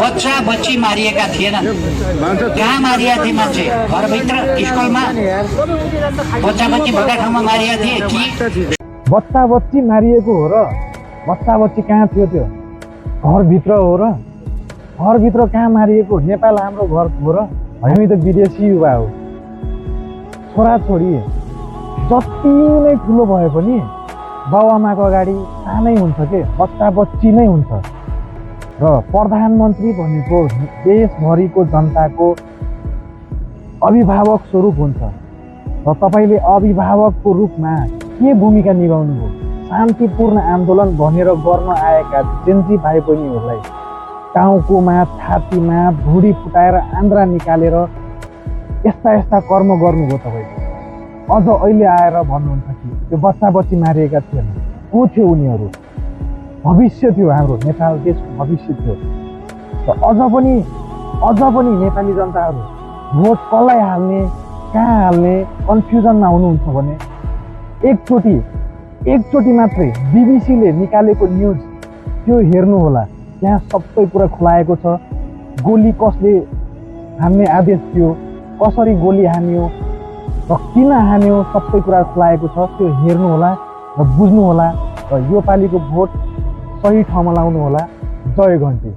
बच्चा बच्ची मारिएका थिएनन्। कहाँ मारिया थिए मान्छे? घरभित्र, स्कुलमा बच्चा बच्ची भएका ठाउँमा मारिया थिए कि? बच्चा बच्ची मारिएको हो र? बच्चा बच्ची कहाँ थियो त्यो? घरभित्र हो र? घरभित्र कहाँ मारिएको? नेपाल हाम्रो घर हो र? हामी त विदेशी युवा हो। छोराछोरी जति नै ठुलो भए पनि बाउआमाको अगाडि सानै हुन्छ के, बच्चा बच्ची नै हुन्छ। र प्रधानमन्त्री भनेको देशभरिको जनताको अभिभावक स्वरूप हुन्छ। र तपाईँले अभिभावकको रूपमा के भूमिका निभाउनुभयो? शान्तिपूर्ण आन्दोलन भनेर गर्न आएका जेन्जी भाइ बहिनीहरूलाई टाउकोमा, छातीमा भुँडी फुटाएर आन्द्रा निकालेर यस्ता यस्ता कर्म गर्नुभयो तपाईँले। अझ अहिले आएर भन्नुहुन्छ कि त्यो बच्चा बच्ची मारिएका थिएन। को थियो उनीहरू? भविष्य थियो, हाम्रो नेपाल देशको भविष्य थियो। र अझ पनि नेपाली जनताहरू भोट कसलाई हाल्ने, कहाँ हाल्ने कन्फ्युजनमा हुनुहुन्छ भने एकचोटि मात्रै बिबिसीले निकालेको न्युज त्यो हेर्नुहोला। त्यहाँ सबै कुरा खुलाएको छ। गोली कसले हान्ने आदेश थियो, कसरी गोली हान्यो र किन हान्यो, सबै कुरा खुलाएको छ। त्यो हेर्नुहोला र बुझ्नुहोला र यो पालिको भोट सही ठाउँमा लाउनुहोला। जय घन्टी।